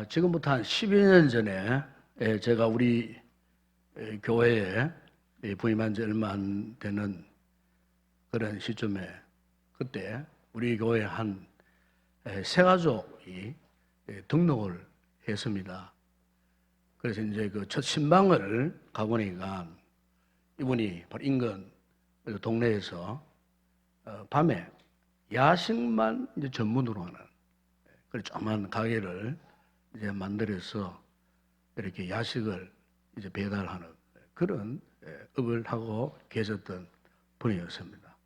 지금부터 한 12년 전에 제가 우리 교회에 부임한 지 얼마 안 되는 그런 시점에 그때 우리 교회 한 세 가족이 등록을 했습니다. 그래서 이제 그 첫 신방을 가보니까 이분이 바로 인근 동네에서 밤에 야식만 이제 전문으로 하는 그런 조그만 가게를 이제 만들어서 이렇게 야식을 이제 배달하는 그런 업을 하고 계셨던 분이었습니다.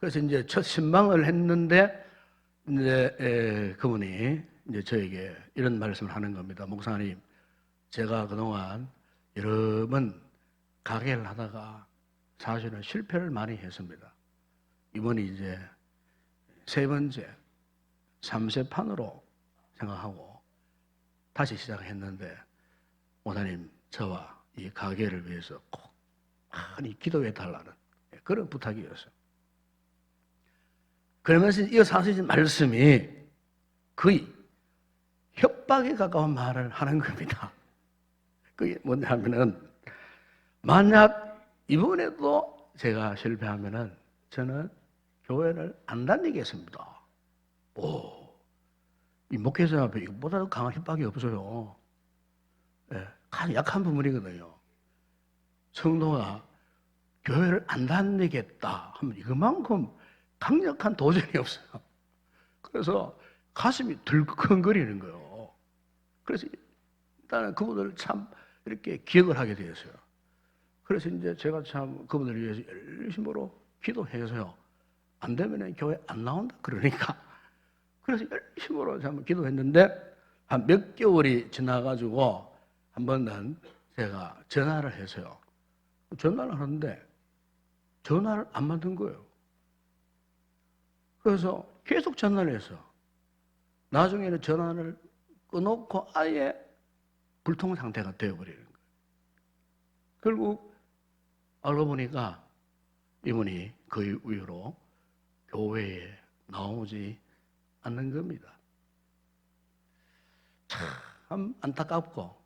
그래서 이제 첫 신방을 했는데 이제 그분이 이제 저에게 이런 말씀을 하는 겁니다. 목사님, 제가 그동안 여러 번 가게를 하다가 사실은 실패를 많이 했습니다. 이번이 이제 세 번째 3세 판으로 생각하고 다시 시작했는데 목사님, 저와 이 가게를 위해서 꼭 많이 기도해 달라는 그런 부탁이었어요. 그러면서 이어서 하신 말씀이 거의 협박에 가까운 말을 하는 겁니다. 그게 뭐냐면은 만약 이번에도 제가 실패하면은 저는 교회를 안 다니겠습니다. 이 목회자 앞에 이거보다 더 강한 협박이 없어요. 가장 약한 부분이거든요. 성도가 교회를 안 다니겠다 하면 이것만큼 강력한 도전이 없어요. 그래서 가슴이 들컹거리는 거예요. 그래서 일단은 그분을 참 이렇게 기억을 하게 되었어요. 그래서 이제 제가 참 그분을 위해서 열심으로 기도해서요. 안 되면 교회 안 나온다 그러니까. 그래서 열심으로 참 기도했는데 한 몇 개월이 지나가지고 한 번은 제가 전화를 해서요. 전화를 하는데 전화를 안 받는 거예요. 그래서 계속 전화를 해서 나중에는 전화를 끊어놓고 아예 불통 상태가 되어버리는 거예요. 결국 알고 보니까 이분이 그 이후로 교회에 나오지 않는 겁니다. 참 안타깝고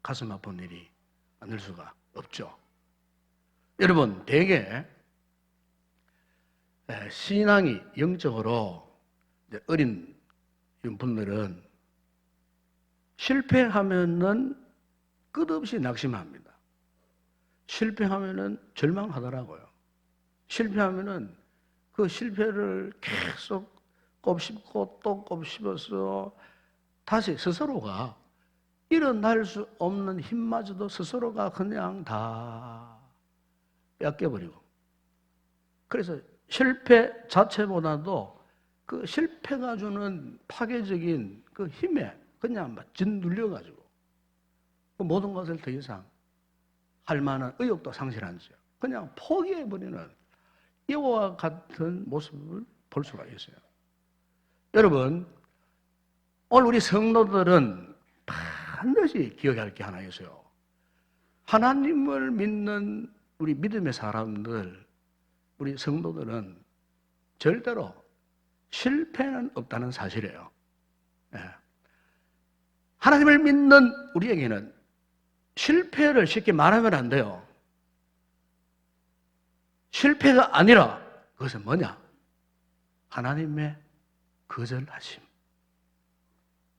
가슴 아픈 일이 아닐 수가 없죠. 여러분, 대개 신앙이 영적으로 어린 분들은 실패하면은 끝없이 낙심합니다. 실패하면은 절망하더라고요. 실패하면은 그 실패를 계속 곱씹고 또 곱씹어서 다시 스스로가 일어날 수 없는 힘마저도 스스로가 그냥 다 뺏겨버리고, 그래서 실패 자체보다도 그 실패가 주는 파괴적인 그 힘에 그냥 막 짓눌려가지고 모든 것을 더 이상 할 만한 의욕도 상실한 채 그냥 포기해버리는 이와 같은 모습을 볼 수가 있어요. 여러분, 오늘 우리 성도들은 반드시 기억할 게 하나 있어요. 하나님을 믿는 우리 믿음의 사람들, 우리 성도들은 절대로 실패는 없다는 사실이에요. 하나님을 믿는 우리에게는 실패를 쉽게 말하면 안 돼요. 실패가 아니라 그것은 뭐냐? 하나님의 거절하심.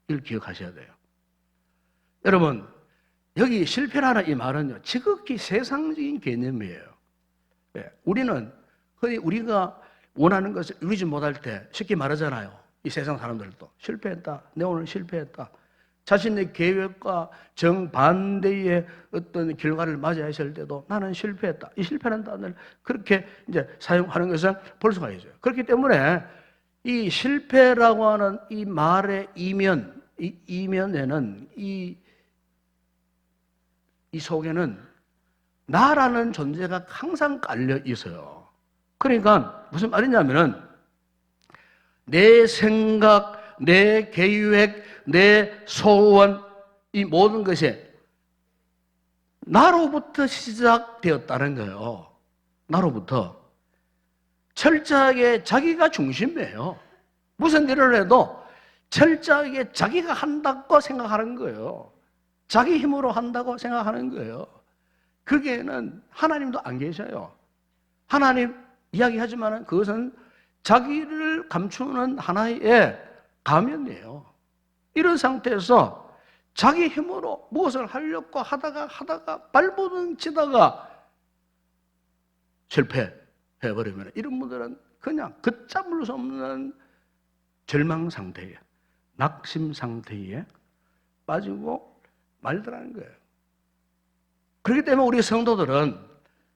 이걸 기억하셔야 돼요. 여러분, 여기 실패라는 이 말은요, 지극히 세상적인 개념이에요. 우리는 흔히 우리가 원하는 것을 이루지 못할 때 쉽게 말하잖아요. 이 세상 사람들도 실패했다. 내 오늘 실패했다. 자신의 계획과 정반대의 어떤 결과를 맞이했을 때도 나는 실패했다. 이 실패라는 단어를 그렇게 이제 사용하는 것을 볼 수가 있어요. 그렇기 때문에 이 실패라고 하는 이 말의 이면, 이 이면에는 이 속에는 나라는 존재가 항상 깔려 있어요. 그러니까 무슨 말이냐면은 내 생각, 내 계획, 내 소원, 이 모든 것이 나로부터 시작되었다는 거예요. 나로부터. 철저하게 자기가 중심이에요. 무슨 일을 해도 철저하게 자기가 한다고 생각하는 거예요. 자기 힘으로 한다고 생각하는 거예요. 거기에는 하나님도 안 계셔요. 하나님 이야기하지만 그것은 자기를 감추는 하나의 가면이에요. 이런 상태에서 자기 힘으로 무엇을 하려고 하다가 발버둥 치다가 실패해버리면 이런 분들은 그냥 걷잡을 수 없는 절망 상태에, 낙심 상태에 빠지고 말더라는 거예요. 그렇기 때문에 우리 성도들은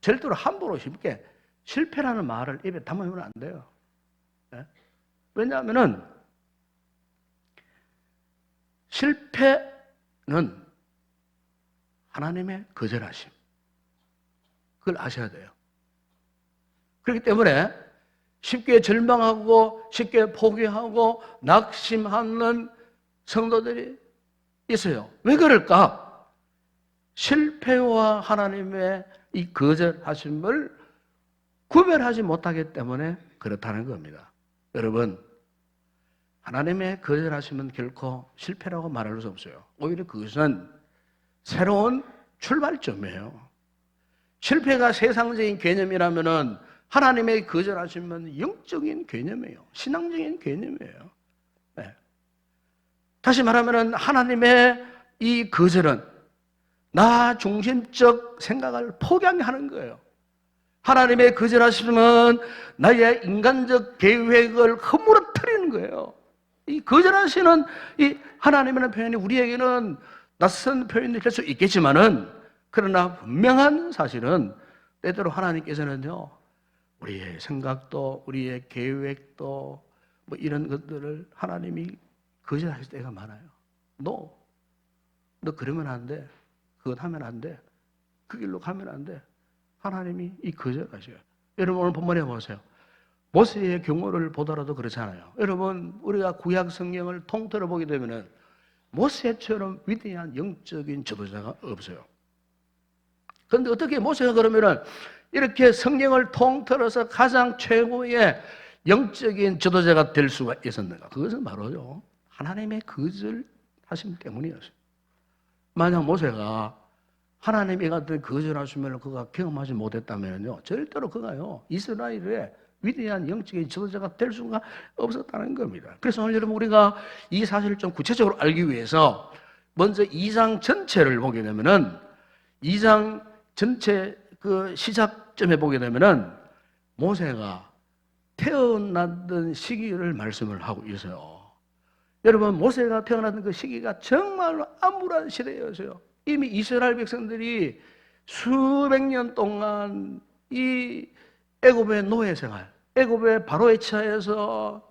절대로 함부로 쉽게 실패라는 말을 입에 담으면 안 돼요. 왜냐하면 실패는 하나님의 거절하심. 그걸 아셔야 돼요. 그렇기 때문에 쉽게 절망하고 쉽게 포기하고 낙심하는 성도들이 있어요. 왜 그럴까? 실패와 하나님의 이 거절하심을 구별하지 못하기 때문에 그렇다는 겁니다. 여러분, 하나님의 거절하심은 결코 실패라고 말할 수 없어요. 오히려 그것은 새로운 출발점이에요. 실패가 세상적인 개념이라면은 하나님의 거절하심은 영적인 개념이에요. 신앙적인 개념이에요. 네. 다시 말하면은 하나님의 이 거절은 나 중심적 생각을 포기하는 거예요. 하나님의 거절하심은 나의 인간적 계획을 허물어뜨리는 거예요. 이 거절하시는 이 하나님이라는 표현이 우리에게는 낯선 표현이 될 수 있겠지만은 그러나 분명한 사실은 때때로 하나님께서는요 우리의 생각도 우리의 계획도 뭐 이런 것들을 하나님이 거절하실 때가 많아요. 너 그러면 안 돼. 그것 하면 안 돼. 그 길로 가면 안 돼. 하나님이 이 거절하셔요. 여러분 오늘 본문에 보세요. 모세의 경우를 보더라도 그렇잖아요. 여러분 우리가 구약 성경을 통틀어 보게 되면은 모세처럼 위대한 영적인 지도자가 없어요. 그런데 어떻게 모세가 그러면은 이렇게 성경을 통틀어서 가장 최고의 영적인 지도자가 될 수가 있었는가? 그것은 바로요 하나님의 거절하심 때문이었어요. 만약 모세가 하나님이 같은 거절하시면 그가 경험하지 못했다면요 절대로 그가요 이스라엘의 위대한 영적인 지도자가 될 수가 없었다는 겁니다. 그래서 오늘 여러분 우리가 이 사실을 좀 구체적으로 알기 위해서 먼저 2장 전체를 보게 되면은 2장 전체 그 시작점에 보게 되면은 모세가 태어났던 시기를 말씀을 하고 있어요. 여러분 모세가 태어났던 그 시기가 정말로 암울한 시대였어요. 이미 이스라엘 백성들이 수백 년 동안 이 애굽의 노예 생활, 애굽의 바로의 처해서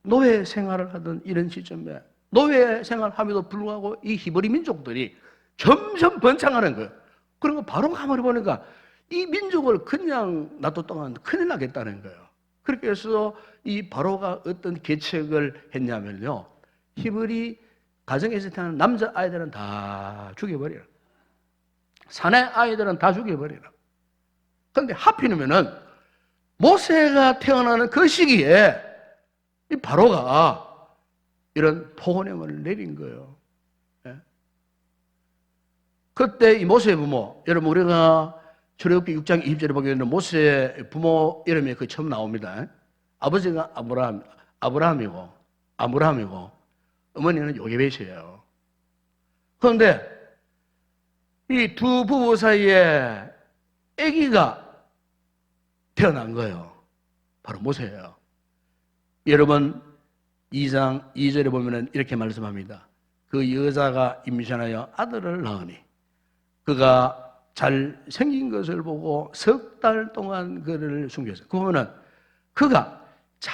노예 생활을 하던 이런 시점에 노예 생활함에도 불구하고 이 히브리 민족들이 점점 번창하는 거예요. 그리고 바로 가만히 보니까 이 민족을 그냥 놔뒀다간 큰일 나겠다는 거예요. 그렇게 해서 이 바로가 어떤 계책을 했냐면요. 히브리 가정에서 태어난 남자 아이들은 다 죽여버리라. 사내 아이들은 다 죽여버리라. 그런데 하필이면은 모세가 태어나는 그 시기에 이 바로가 이런 포고령을 내린 거예요. 예? 그때 이 모세의 부모, 여러분 우리가 출애굽기 6장 20절에 보게 되면 모세의 부모 이름이 그 처음 나옵니다. 아버지가 아브라함이고 어머니는 요게벳이에요. 그런데 이 두 부부 사이에 아기가 태어난 거예요. 바로 모세예요. 여러분 2장 2절에 보면 이렇게 말씀합니다. 그 여자가 임신하여 아들을 낳으니 그가 잘 생긴 것을 보고 석 달 동안 그를 숨겼어요. 그 보면은 그가 잘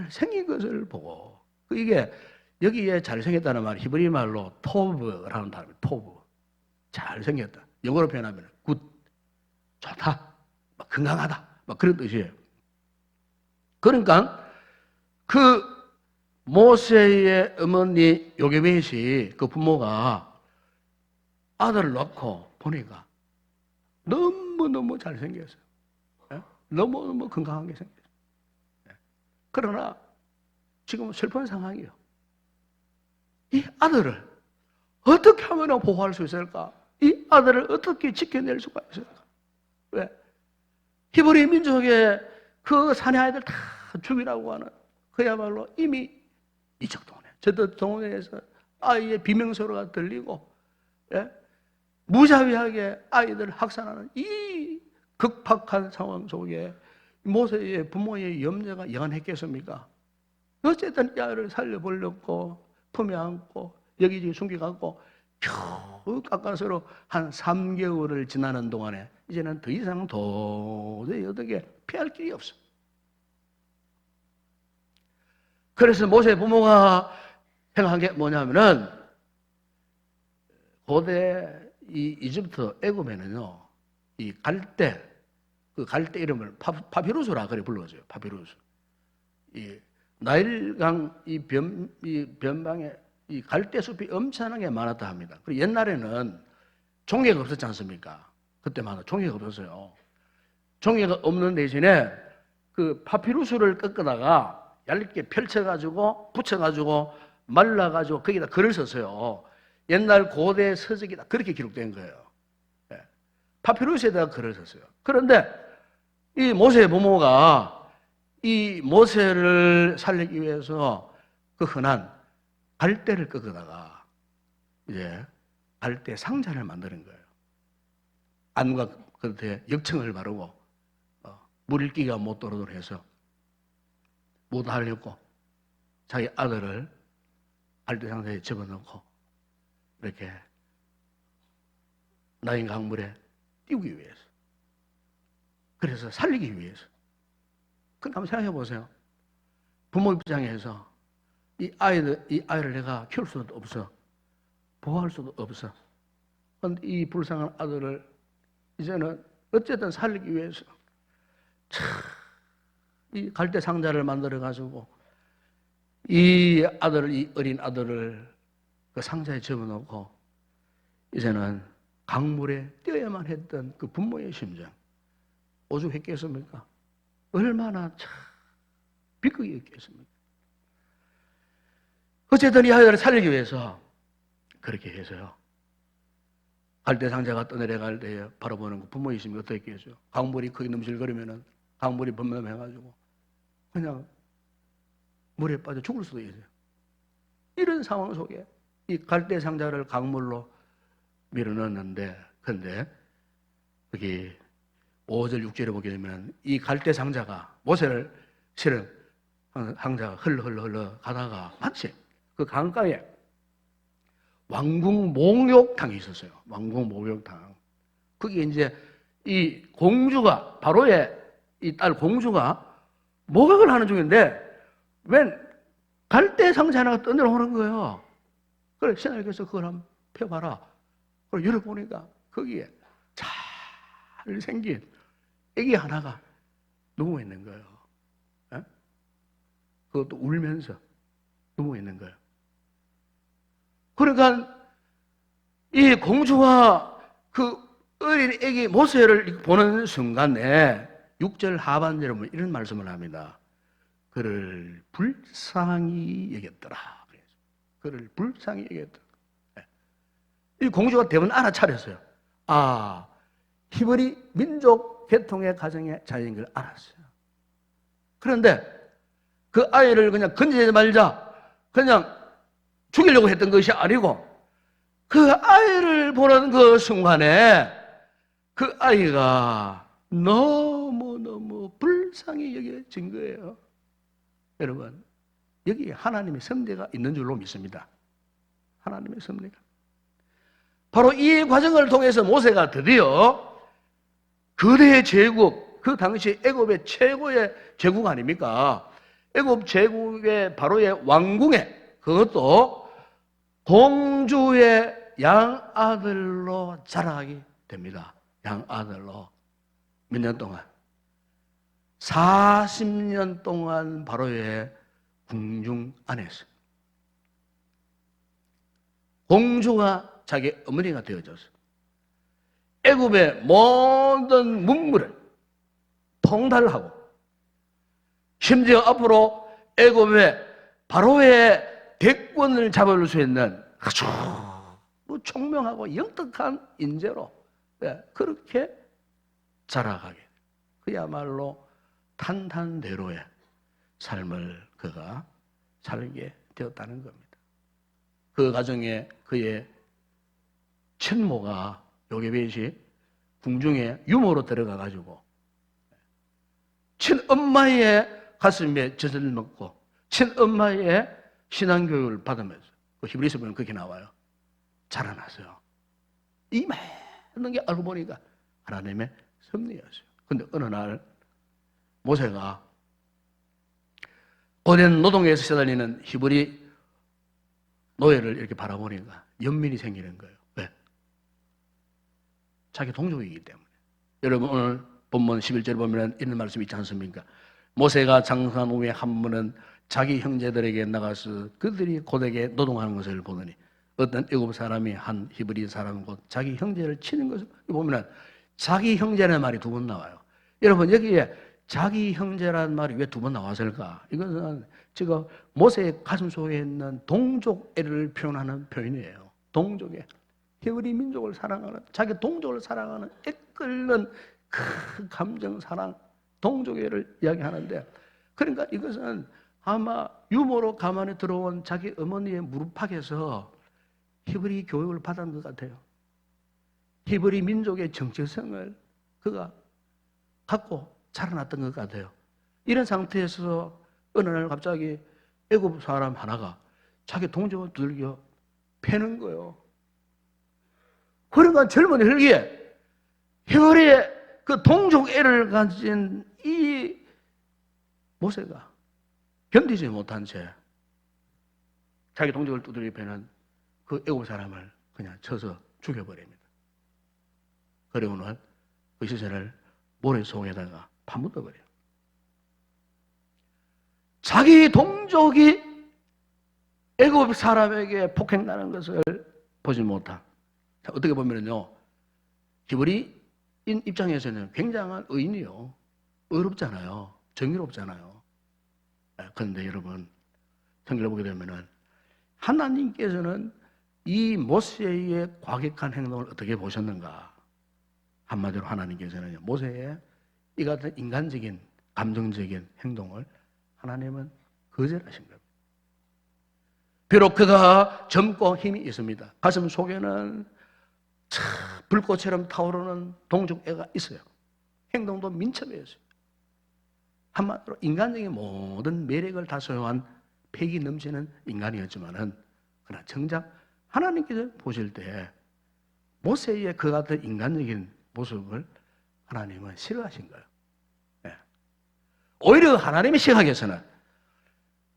생긴 것을 보고 이게 여기에 잘생겼다는 말 히브리 말로 토브라는 단어입니다. 토브. 잘생겼다. 영어로 표현하면 굿, 좋다, 막 건강하다, 막 그런 뜻이에요. 그러니까 그 모세의 어머니 요게벳이 그 부모가 아들을 낳고 보니까 너무너무 잘생겼어요. 너무너무 건강하게 생겼어요. 그러나 지금 슬픈 상황이에요. 이 아들을 어떻게 하면 보호할 수 있을까? 이 아들을 어떻게 지켜낼 수가 있을까? 왜? 히브리 민족의 그 사내 아이들 다 죽이라고 하는 그야말로 이미 이적 동네, 저쪽 동네에서 아이의 비명소리가 들리고, 예? 무자비하게 아이들을 학살하는 이 극박한 상황 속에 모세의 부모의 염려가 영원했겠습니까? 어쨌든 이 아이를 살려보려고 품에 안고 여기저기 숨겨갖고 겨우 가까스로 한 3개월을 지나는 동안에 이제는 더 이상 도저히 어떻게 피할 길이 없어. 그래서 모세 부모가 생각한 게 뭐냐면은, 고대 이 이집트 애굽에는요, 이 갈대, 그 갈대 이름을 파피루스라 그래 불러줘요. 파피루스. 이 나일강 이 변방에 이 갈대 숲이 엄청나게 많았다 합니다. 그리고 옛날에는 종이가 없었지 않습니까? 그때만 종이가 없었어요. 종이가 없는 대신에 그 파피루스를 꺾다가 얇게 펼쳐가지고 붙여가지고 말라가지고 거기다 글을 썼어요. 옛날 고대 서적이 다 그렇게 기록된 거예요. 네. 파피루스에다가 글을 썼어요. 그런데 이 모세의 부모가 이 모세를 살리기 위해서 그 흔한 갈대를 꺾다가 이제 갈대 상자를 만드는 거예요. 안과 겉에 역청을 바르고 물기가 못 들어오도록 해서 못 하려고 자기 아들을 갈대 상자에 집어넣고 이렇게 나인 강물에 띄우기 위해서, 그래서 살리기 위해서. 그럼 한번 생각해 보세요. 부모 입장에서 이 아이를 내가 키울 수도 없어, 보호할 수도 없어. 그런데 이 불쌍한 아들을 이제는 어쨌든 살리기 위해서 이 갈대 상자를 만들어 가지고 이 어린 아들을 그 상자에 집어넣고 이제는 강물에 뛰어야만 했던 그 부모의 심정, 오죽했겠습니까? 얼마나 참 비극이었겠습니까? 어쨌든 이 아이를 살리기 위해서 그렇게 해서요, 갈대 상자가 떠내려갈 때에 바라보는 그 부모의 심이 어떻겠어요? 강물이 거기 넘실거리면은 강물이 범람해가지고 그냥 물에 빠져 죽을 수도 있어요. 이런 상황 속에 이 갈대 상자를 강물로 밀어넣었는데, 근데 여기 5절 6절에 보게 되면 이 갈대 상자가, 모세를 실은 상자가 흘러 가다가 마치 그 강가에 왕궁 목욕탕이 있었어요. 왕궁 목욕탕. 거기 이제 이 공주가, 바로의 이 딸 공주가 목욕을 하는 중인데 웬 갈대 상자 하나가 떠내려오는 거예요. 그래, 신하께서 그걸 한번 펴봐라. 그걸 열어보니까 거기에 잘 생긴 애기 하나가 누워있는 거예요. 에? 그것도 울면서 누워있는 거예요. 그러니까 이 공주와 그 어린 애기 모세를 보는 순간에 6절 하반절에 보면 이런 말씀을 합니다. 그를 불쌍히 여겼더라. 그를 불쌍히 여겼더라. 이 공주가 대부분 알아차렸어요. 아, 히브리 민족 계통의 가정의 자녀인 걸 알았어요. 그런데 그 아이를 그냥 건지지 말자, 그냥 죽이려고 했던 것이 아니고, 그 아이를 보는 그 순간에 그 아이가 너무너무 불쌍히 여겨진 거예요. 여러분, 여기 하나님의 섭리가 있는 줄로 믿습니다. 하나님의 섭리가. 바로 이 과정을 통해서 모세가 드디어 거대 제국, 그 당시 애굽의 최고의 제국 아닙니까? 애굽 제국의 바로의 왕궁에, 그것도 공주의 양아들로 자라게 됩니다. 양아들로. 몇 년 동안? 40년 동안 바로의 궁중 안에서 공주가 자기 어머니가 되어져서 애굽의 모든 문물을 통달하고, 심지어 앞으로 애굽의 바로의 대권을 잡을 수 있는 아주 총명하고 영특한 인재로 그렇게 자라가게, 그야말로 탄탄대로의 삶을 그가 살게 되었다는 겁니다. 그 가정에 그의 친모가 요게벳이 궁중에 유모로 들어가가지고 친엄마의 가슴에 젖을 넣고 친엄마의 신앙교육을 받으면서, 그 히브리서 보면 그렇게 나와요. 자라났어요. 이 많은 게 알고 보니까 하나님의 섭리였어요. 근데 어느 날 모세가 오랜 노동에서 시달리는 히브리 노예를 이렇게 바라보니까 연민이 생기는 거예요. 왜? 자기 동족이기 때문에. 여러분 오늘 본문 11절에 보면 이런 말씀이 있지 않습니까? 모세가 장사한 후에 한 분은 자기 형제들에게 나가서 그들이 고되게 노동하는 것을 보더니 어떤 애굽 사람이 한 히브리 사람 곧 자기 형제를 치는 것을 보면 자기 형제라는 말이 두 번 나와요. 여러분 여기에 자기 형제라는 말이 왜 두 번 나왔을까? 이것은 지금 모세의 가슴 속에 있는 동족애를 표현하는 표현이에요. 동족애. 히브리 민족을 사랑하는, 자기 동족을 사랑하는 애끓는 그 감정 사랑, 동족애를 이야기하는데, 그러니까 이것은 아마 유모로 가만히 들어온 자기 어머니의 무릎팍에서 히브리 교육을 받은 것 같아요. 히브리 민족의 정체성을 그가 갖고 자라났던 것 같아요. 이런 상태에서 어느 날 갑자기 애굽 사람 하나가 자기 동족을 두들겨 패는 거예요. 그러니까 젊은 혈기에 히브리의 그 동족애를 가진 이 모세가 견디지 못한 채 자기 동족을 두들겨 패는 그 애굽 사람을 그냥 쳐서 죽여버립니다. 그리고는 그 시신을 모래 속에다가 파묻어버려요. 자기 동족이 애굽 사람에게 폭행나는 것을 보지 못한, 어떻게 보면요, 히브리인 입장에서는 굉장한 의인이요, 의롭잖아요, 정의롭잖아요. 그런데 여러분 성경을 보게 되면은 하나님께서는 이 모세의 과격한 행동을 어떻게 보셨는가? 한마디로 하나님께서는 모세의 이 같은 인간적인 감정적인 행동을 하나님은 거절하신 겁니다. 비록 그가 젊고 힘이 있습니다. 가슴 속에는 불꽃처럼 타오르는 동족애가 있어요. 행동도 민첩했어요. 한마디로 인간적인 모든 매력을 다 소유한 패기 넘치는 인간이었지만은, 그러나 정작 하나님께서 보실 때 모세의 그 같은 인간적인 모습을 하나님은 싫어하신 거예요. 오히려 하나님의 시각에서는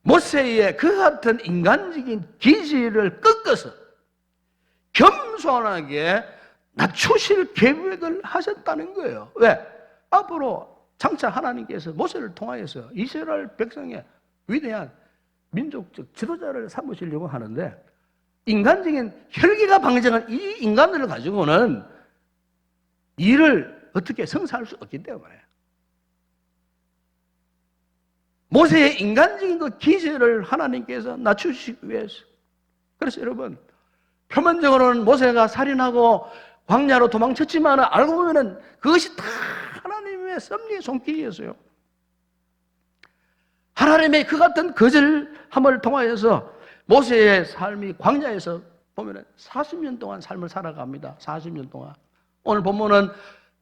모세의 그 같은 인간적인 기질을 꺾어서 겸손하게 낮추실 계획을 하셨다는 거예요. 왜? 앞으로 장차 하나님께서 모세를 통하여서 이스라엘 백성의 위대한 민족적 지도자를 삼으시려고 하는데, 인간적인 혈기가 방정한 이 인간들을 가지고는 일을 어떻게 성사할 수 없기 때문에 모세의 인간적인 그 기질을 하나님께서 낮추시기 위해서. 그래서 여러분, 표면적으로는 모세가 살인하고 광야로 도망쳤지만 알고 보면 그것이 다 하나님의 섭리의 손길이었어요. 하나님의 그 같은 거절함을 통하여서 모세의 삶이 광야에서 보면 40년 동안 삶을 살아갑니다. 40년 동안. 오늘 본문은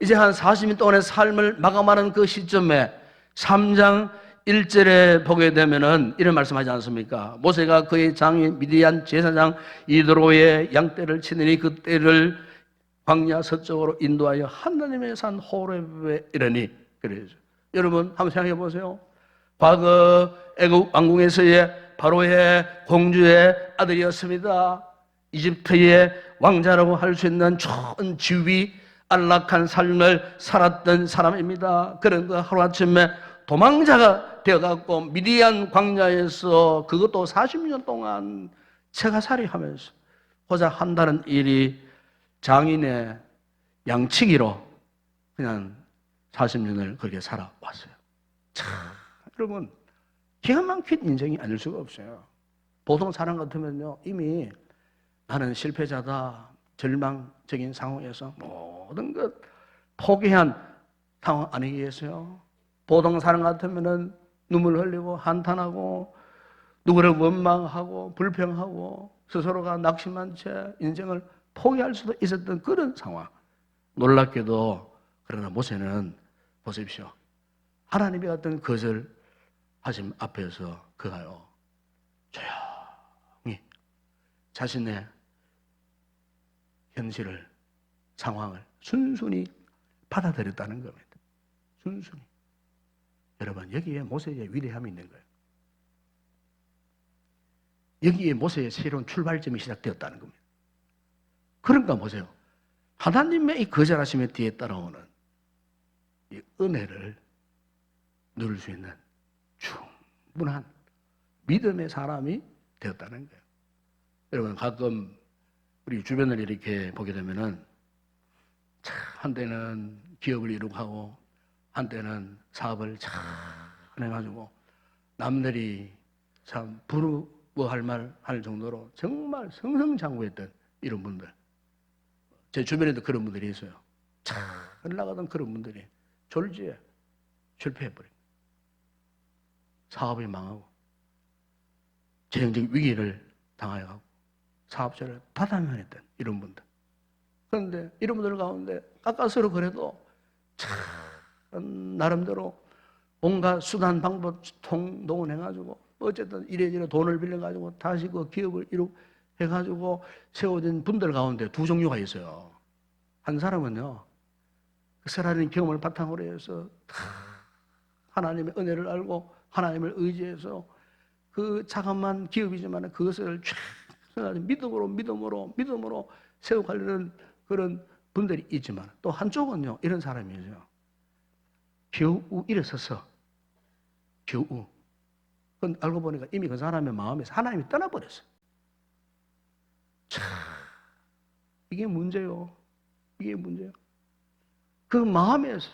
이제 한 40년 동안의 삶을 마감하는 그 시점에 3장 1절에 보게 되면은 이런 말씀하지 않습니까? 모세가 그의 장인 미디안 제사장 이드로의 양떼를 치느니 그 떼를 광야 서쪽으로 인도하여 하나님의 산 호렙에 이르니. 그래서 여러분 한번 생각해 보세요. 과거 애굽 왕궁에서의 바로의 공주의 아들이었습니다. 이집트의 왕자라고 할 수 있는 좋은 지위, 안락한 삶을 살았던 사람입니다. 그런데 하루아침에 도망자가 되어갖고 미디안 광야에서 그것도 40년 동안 채가살이하면서 고작 한다는 일이 장인의 양치기로 그냥 40년을 그렇게 살아왔어요. 참, 여러분 기가 막힌 인생이 아닐 수가 없어요. 보통 사람 같으면요, 이미 나는 실패자다, 절망적인 상황에서 모든 것 포기한 상황 아니겠어요? 보통 사람 같으면은 눈물 흘리고 한탄하고 누구를 원망하고 불평하고 스스로가 낙심한 채 인생을 포기할 수도 있었던 그런 상황. 놀랍게도 그러나 모세는 보십시오. 하나님의 어떤 거절하심 앞에서 그가요 조용히 자신의 현실을, 상황을 순순히 받아들였다는 겁니다. 순순히. 여러분, 여기에 모세의 위대함이 있는 거예요. 여기에 모세의 새로운 출발점이 시작되었다는 겁니다. 그러니까 보세요. 하나님의 이 거절하심의 뒤에 따라오는 이 은혜를 누릴 수 있는 충분한 믿음의 사람이 되었다는 거예요. 여러분, 가끔 우리 주변을 이렇게 보게 되면은 참 한때는 기업을 이루고 하고 한때는 사업을 잘 해가지고 남들이 참 부러워할 말 할 정도로 정말 승승장구했던 이런 분들, 제 주변에도 그런 분들이 있어요. 잘 나가던 그런 분들이 졸지에 실패해버린 사업이 망하고 재정적 위기를 당하여가고 사업자를 파산했던 이런 분들. 그런데 이런 분들 가운데 가까스로 그래도 참 나름대로 온갖 수단 방법 동원해가지고 어쨌든 이래저래 돈을 빌려가지고 다시 그 기업을 해가지고 세워진 분들 가운데 두 종류가 있어요. 한 사람은요, 그 살아있는 경험을 바탕으로 해서 하나님의 은혜를 알고 하나님을 의지해서 그 자그마한 기업이지만 그것을 최선을 믿음으로 세워가려는 그런 분들이 있지만 또 한쪽은요, 이런 사람이죠. 겨우 일어서서 겨우. 그건 알고 보니까 이미 그 사람의 마음에서 하나님이 떠나버렸어요. 참, 이게 문제요. 이게 문제요. 그 마음에서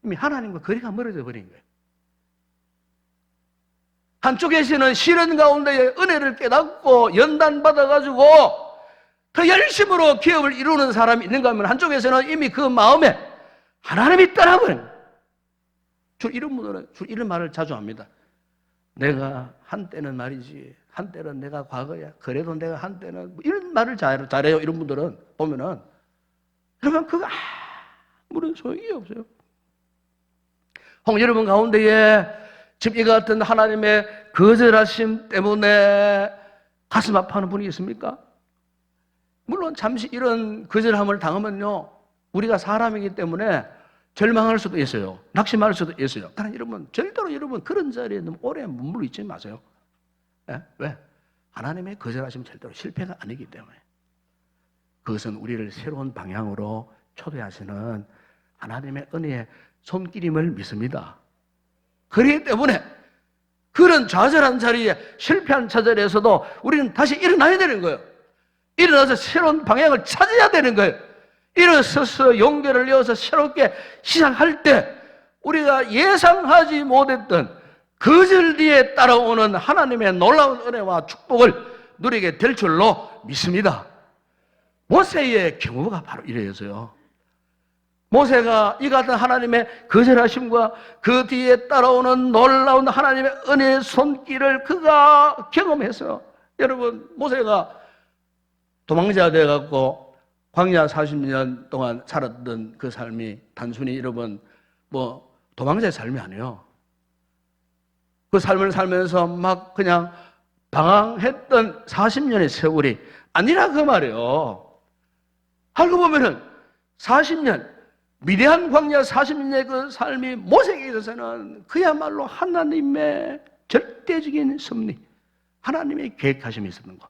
이미 하나님과 거리가 멀어져 버린 거예요. 한쪽에서는 시련 가운데 은혜를 깨닫고 연단받아가지고 더 열심으로 기업을 이루는 사람이 있는가 하면 한쪽에서는 이미 그 마음에 하나님이 떠나버린 거예요. 이런 분들은 이런 말을 자주 합니다. 내가 한때는 말이지, 한때는 내가 과거야. 그래도 내가 한때는 이런 말을 잘해요. 이런 분들은 보면은 여러분 그거 아무런 소용이 없어요. 혹 여러분 가운데에 지금 이 같은 하나님의 거절하심 때문에 가슴 아파하는 분이 있습니까? 물론 잠시 이런 거절함을 당하면요, 우리가 사람이기 때문에 절망할 수도 있어요. 낙심할 수도 있어요. 그러나 여러분, 절대로 여러분 그런 자리에 너무 오래 머물러 있지 마세요. 네? 왜? 하나님의 거절하시면 절대로 실패가 아니기 때문에. 그것은 우리를 새로운 방향으로 초대하시는 하나님의 은혜의 손길임을 믿습니다. 그렇기 때문에 그런 좌절한 자리에, 실패한 좌절에서도 우리는 다시 일어나야 되는 거예요. 일어나서 새로운 방향을 찾아야 되는 거예요. 일어서서 용기를 내어서 새롭게 시작할 때 우리가 예상하지 못했던 거절 뒤에 따라오는 하나님의 놀라운 은혜와 축복을 누리게 될 줄로 믿습니다. 모세의 경우가 바로 이래서요. 모세가 이 같은 하나님의 거절하심과 그 뒤에 따라오는 놀라운 하나님의 은혜의 손길을 그가 경험해서, 여러분, 모세가 도망자 되어갖고 광야 40년 동안 살았던 그 삶이 단순히 여러분 도망자의 삶이 아니에요. 그 삶을 살면서 막 그냥 방황했던 40년의 세월이 아니라 그 말이에요. 알고 보면은 40년, 미대한 광야 40년의 그 삶이 모세에게 있어서는 그야말로 하나님의 절대적인 섭리, 하나님의 계획하심이 있었던 것.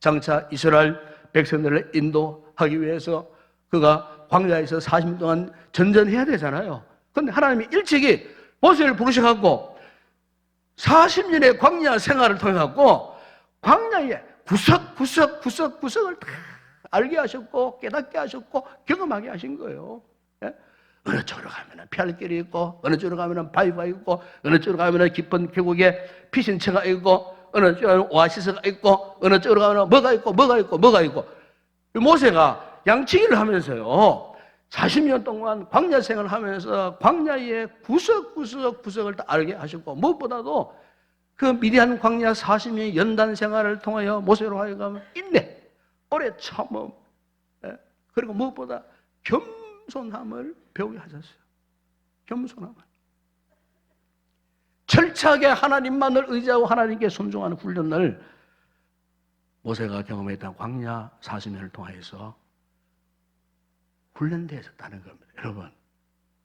장차 이스라엘 백성들을 인도하기 위해서 그가 광야에서 40년 동안 전전해야 되잖아요. 그런데 하나님이 일찍이 모세를 부르셔갖고 40년의 광야 생활을 통해갖고 광야의 구석구석을 다 알게 하셨고 깨닫게 하셨고 경험하게 하신 거예요. 예? 어느 쪽으로 가면 피할 길이 있고 어느 쪽으로 가면 바위가 있고 어느 쪽으로 가면 깊은 계곡에 피신처가 있고 어느 쪽에 오아시스가 있고, 어느 쪽으로 가면 뭐가 있고, 뭐가 있고, 뭐가 있고. 모세가 양치기를 하면서요, 40년 동안 광야 생활을 하면서 광야의 구석을 다 알게 하셨고, 무엇보다도 그 미디안 광야 40년의 연단 생활을 통하여 모세로 하여금 인내, 오래 참음, 그리고 무엇보다 겸손함을 배우게 하셨어요. 겸손함을. 철저하게 하나님만을 의지하고 하나님께 순종하는 훈련을 모세가 경험했던 광야 40년을 통해서 훈련되었다는 겁니다. 여러분,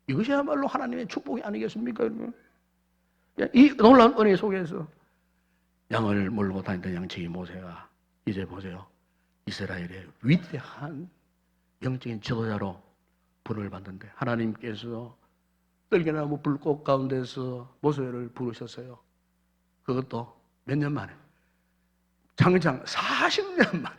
이것이야말로 하나님의 축복이 아니겠습니까? 여러분? 이 놀라운 은혜 속에서 양을 몰고 다니던 양치기 모세가 이제 보세요. 이스라엘의 위대한 영적인 지도자로 부름을 받는데 하나님께서 떨기나무 불꽃 가운데서 모세를 부르셨어요. 그것도 몇 년 만에, 장장 40년 만에.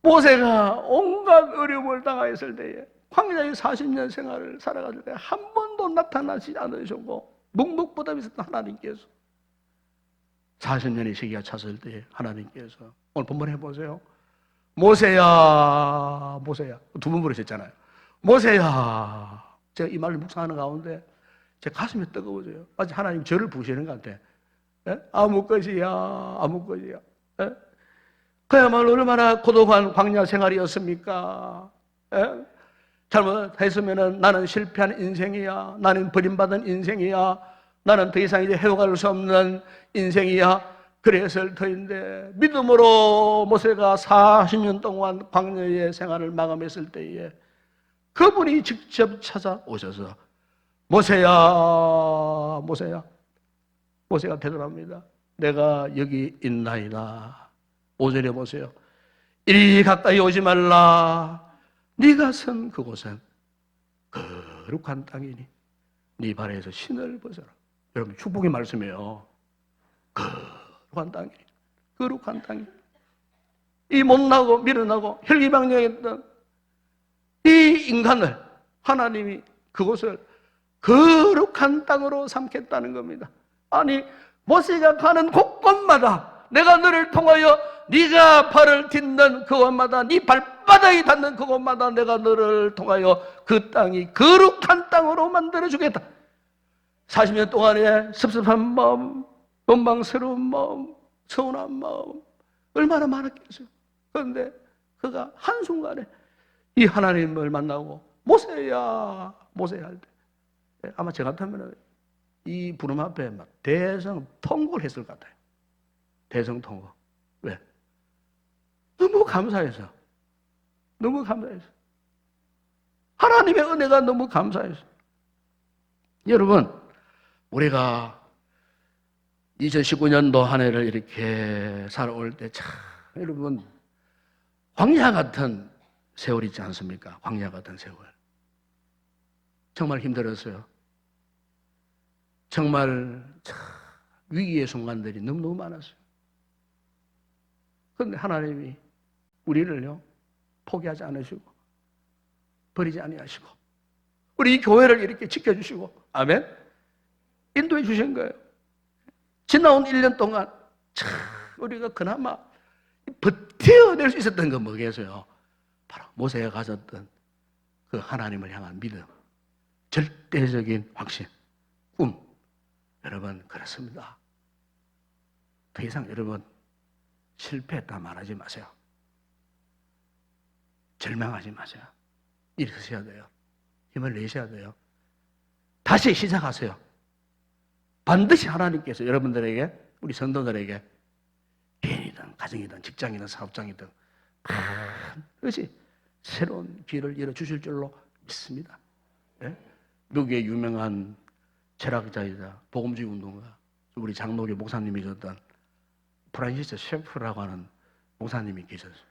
모세가 온갖 어려움을 당하였을 때에, 광야의 40년 생활을 살아가실 때 한 번도 나타나지 않으셨고 묵묵부답 있었던 하나님께서 40년의 시기가 찼을 때 하나님께서 오늘 본문 해보세요. 모세야, 모세야. 두 번 부르셨잖아요. 모세야. 제가 이 말을 묵상하는 가운데 제 가슴이 뜨거워져요. 마치 하나님 저를 부르시는 것 같아. 예? 아무 것이야, 아무 것이야. 예? 그야말로 얼마나 고독한 광야 생활이었습니까? 예? 잘못했으면 나는 실패한 인생이야. 나는 버림받은 인생이야. 나는 더 이상 이제 헤어갈 수 없는 인생이야. 그랬을 터인데 믿음으로 모세가 40년 동안 광야의 생활을 마감했을 때에 그분이 직접 찾아오셔서 모세야, 모세야. 모세가 대답합니다. 내가 여기 있나이다. 5절에 보세요. 이리 가까이 오지 말라. 네가 선 그곳은 거룩한 땅이니 네 발에서 신을 벗어라. 여러분 축복의 말씀이에요. 거룩한 땅이니, 거룩한 땅이니. 이 못나고 미련하고 혈기방정했던 이 인간을 하나님이 그곳을 거룩한 땅으로 삼겠다는 겁니다. 아니 모세가 가는 곳곳마다 내가 너를 통하여 네가 발을 딛는 그곳마다 네 발바닥이 닿는 그곳마다 내가 너를 통하여 그 땅이 거룩한 땅으로 만들어주겠다. 40년 동안의 섭섭한 마음, 원망스러운 마음, 서운한 마음 얼마나 많았겠어요. 그런데 그가 한순간에 이 하나님을 만나고 모세야, 모세야 할 때 아마 저 같으면 이 부름 앞에 막 대성통곡을 했을 것 같아요. 대성통곡. 왜? 너무 감사해서. 너무 감사해서. 하나님의 은혜가 너무 감사해서. 여러분, 우리가 2019년도 한 해를 이렇게 살아올 때 참, 여러분, 광야 같은 세월 있지 않습니까? 광야 같은 세월. 정말 힘들었어요. 정말 참 위기의 순간들이 너무너무 많았어요. 그런데 하나님이 우리를요 포기하지 않으시고 버리지 아니하시고 우리 이 교회를 이렇게 지켜주시고 아멘? 인도해 주신 거예요. 지나온 1년 동안 참 우리가 그나마 버텨낼 수 있었던 건 뭐겠어요? 바로 모세가 가졌던 그 하나님을 향한 믿음, 절대적인 확신, 꿈. 여러분 그렇습니다. 더 이상 여러분 실패했다 말하지 마세요. 절망하지 마세요. 일으키셔야 돼요. 힘을 내셔야 돼요. 다시 시작하세요. 반드시 하나님께서 여러분들에게, 우리 성도들에게 개인이든 가정이든 직장이든 사업장이든 반드시 새로운 길을 열어주실 줄로 믿습니다. 네? 미국의 유명한 철학자이자 복음주의 운동가, 우리 장로교 목사님이셨던 프란시스 셰프라고 하는 목사님이 계셨어요.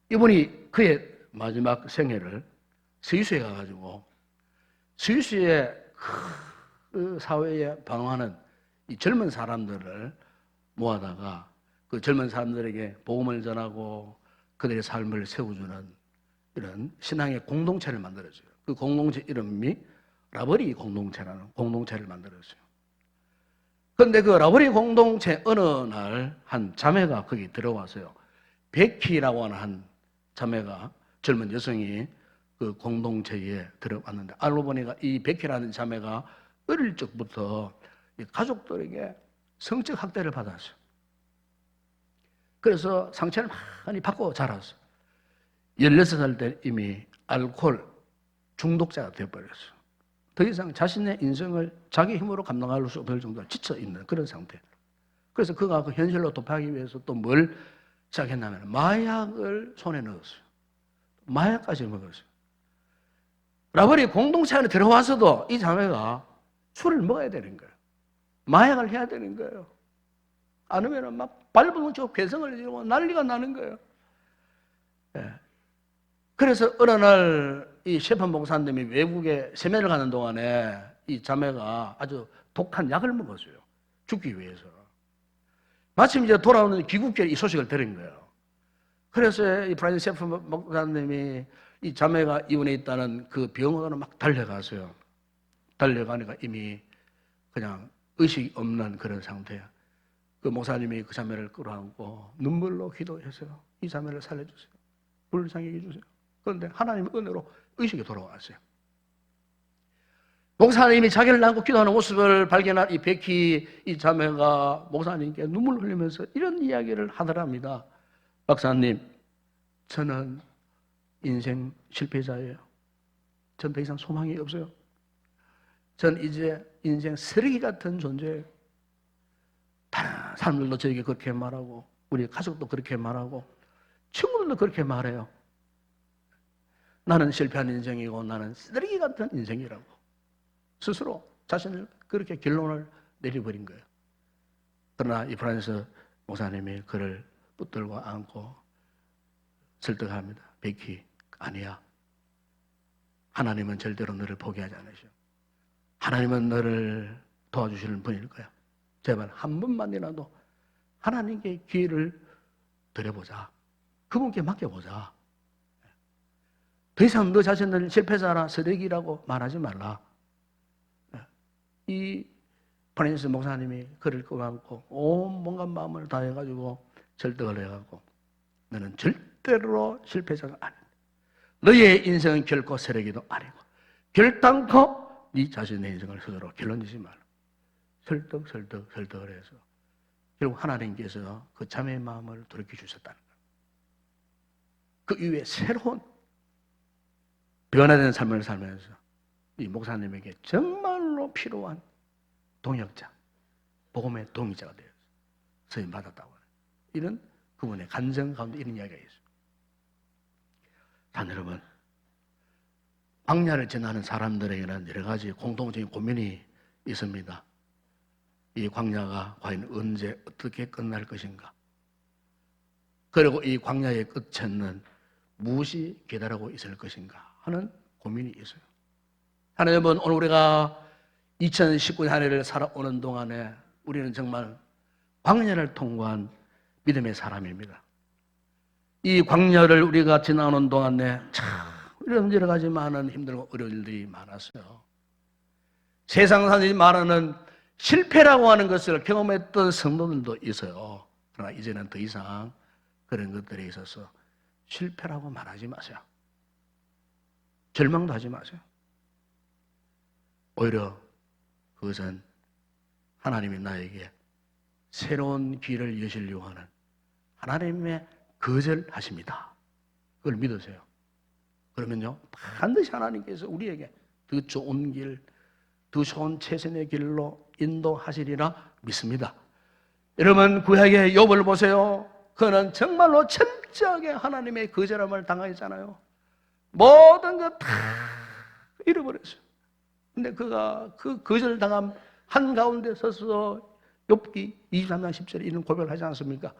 이분이 그의 마지막 생애를 스위스에 가가지고 스위스의 그 사회에 방황하는 이 젊은 사람들을 모아다가 그 젊은 사람들에게 복음을 전하고 그들의 삶을 세워주는 이런 신앙의 공동체를 만들었어요. 그 공동체 이름이 라버리 공동체라는 공동체를 만들었어요. 그런데 그 라버리 공동체 어느 날 한 자매가 거기 들어와서요. 베키라고 하는 한 자매가, 젊은 여성이 그 공동체에 들어왔는데, 알고 보니까 이 베키라는 자매가 어릴 적부터 가족들에게 성적 학대를 받았어요. 그래서 상처를 많이 받고 자랐어요. 16살 때 이미 알코올 중독자가 되어버렸어요. 더 이상 자신의 인생을 자기 힘으로 감당할 수 없을 정도로 지쳐있는 그런 상태. 그래서 그가 그 현실로 도피하기 위해서 또 뭘 시작했냐면 마약을 손에 넣었어요. 마약까지 먹었어요. 라버리 공동체 안에 들어와서도 이 자매가 술을 먹어야 되는 거예요. 마약을 해야 되는 거예요. 안 하면 막 발버둥치고 괴성을 지르고 난리가 나는 거예요. 예. 그래서 어느 날 이 셰판 목사님이 외국에 세면을 가는 동안에 이 자매가 아주 독한 약을 먹었어요. 죽기 위해서. 마침 이제 돌아오는 귀국길에 이 소식을 들은 거예요. 그래서 이 프란시스 셰판 목사님이 이 자매가 입원해 있다는 그 병원으로 막 달려가서요. 달려가니까 이미 그냥 의식이 없는 그런 상태야. 그 목사님이 그 자매를 끌어안고 눈물로 기도해서요. 이 자매를 살려주세요. 불쌍히 해주세요. 그런데 하나님의 은혜로 의식이 돌아왔어요. 목사님이 자기를 안고 기도하는 모습을 발견한 이 베키 이 자매가 목사님께 눈물을 흘리면서 이런 이야기를 하더랍니다. 박사님, 저는 인생 실패자예요. 전 더 이상 소망이 없어요. 전 이제 인생 쓰레기 같은 존재예요. 다른 사람들도 저에게 그렇게 말하고 우리 가족도 그렇게 말하고 친구들도 그렇게 말해요. 나는 실패한 인생이고 나는 쓰레기 같은 인생이라고 스스로 자신을 그렇게 결론을 내려버린 거예요. 그러나 이 프란시스 목사님이 그를 붙들고 안고 설득합니다. 베키, 아니야. 하나님은 절대로 너를 포기하지 않으셔. 하나님은 너를 도와주시는 분일 거야. 제발 한 번만이라도 하나님께 기회를 드려보자. 그분께 맡겨보자. 더 이상 너 자신을 실패자라 쓰레기라고 말하지 말라. 이 프란시스 목사님이 그를 끌어안고 온몸과 마음을 다해가지고 설득을 해가지고 너는 절대로 실패자가 아니다. 너의 인생은 결코 쓰레기도 아니고 결단코 네 자신의 인생을 스스로 결론내지 말라. 설득을 해서 결국 하나님께서 그 자매의 마음을 돌이켜 주셨다는 거예요. 그 이후에 새로운 변화된 삶을 살면서 이 목사님에게 정말로 필요한 동역자, 복음의 동의자가 되어서 서임 받았다고 해요. 이런 그분의 간증 가운데 이런 이야기가 있어요. 자, 여러분, 광야를 지나는 사람들에게는 여러 가지 공통적인 고민이 있습니다. 이 광야가 과연 언제 어떻게 끝날 것인가? 그리고 이 광야의 끝에는 무엇이 기다리고 있을 것인가 하는 고민이 있어요. 하나님은 오늘 우리가 2019년 한 해를 살아오는 동안에 우리는 정말 광야를 통과한 믿음의 사람입니다. 이 광야를 우리가 지나오는 동안에 참 이런 여러 가지 많은 힘들고 어려운 일들이 많았어요. 세상 사람들이 말하는 실패라고 하는 것을 경험했던 성도들도 있어요. 그러나 이제는 더 이상 그런 것들에 있어서 실패라고 말하지 마세요. 절망도 하지 마세요. 오히려 그것은 하나님이 나에게 새로운 길을 여시려고 하는 하나님의 거절하십니다. 그걸 믿으세요. 그러면요, 반드시 하나님께서 우리에게 더 좋은 길, 더 좋은 최선의 길로 인도하시리라 믿습니다. 여러분, 구약의 욥을 보세요. 그는 정말로 철저하게 하나님의 거절함을 당하였잖아요. 모든 것 다 잃어버렸어요. 근데 그가 그 거절당함 한가운데 서서 욥기 23장 10절에 이런 고백을 하지 않습니까?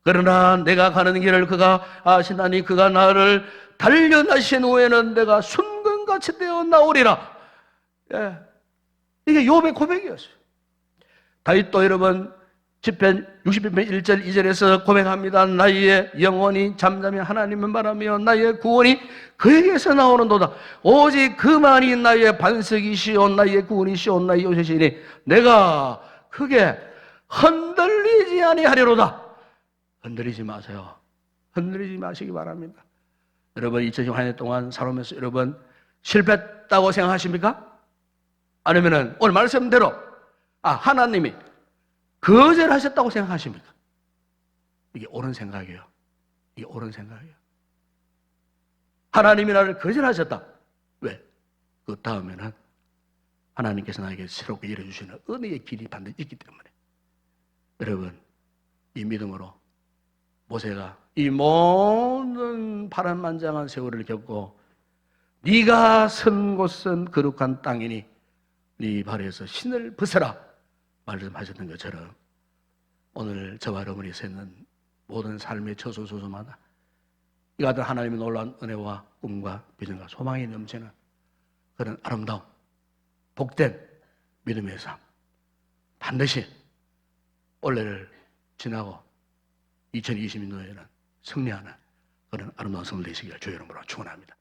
그러나 내가 가는 길을 그가 아시나니 그가 나를 단련하신 후에는 내가 순금같이 되어 나오리라. 예. 이게 욥의 고백이었어요. 다윗도 여러분 시편 61편 1절 2절에서 고백합니다. 나의 영혼이 잠잠히 하나님을 바라며 나의 구원이 그에게서 나오는도다. 오직 그만이 나의 반석이시오 나의 구원이시오 나의 요새시니 내가 크게 흔들리지 아니하리로다. 흔들리지 마세요. 흔들리지 마시기 바랍니다. 여러분 2018년 동안 살아오면서 여러분 실패했다고 생각하십니까? 아니면은 오늘 말씀대로 하나님이 거절하셨다고 생각하십니까? 이게 옳은 생각이에요. 이게 옳은 생각이에요. 하나님이 나를 거절하셨다. 왜? 그 다음에는 하나님께서 나에게 새롭게 열어주시는 은혜의 길이 반드시 있기 때문에 여러분 이 믿음으로 모세가 이 모든 파란만장한 세월을 겪고 네가 선 곳은 거룩한 땅이니 네 발에서 신을 벗어라 말씀하셨던 것처럼 오늘 저와 여러분이 서 있는 모든 삶의 처소소소마다 이 같은 하나님의 놀라운 은혜와 꿈과 비전과 소망이 넘치는 그런 아름다운 복된 믿음의 삶 반드시 올해를 지나고 2020년도에는 승리하는 그런 아름다운 성을 되시기를 주의 이름으로 축원합니다.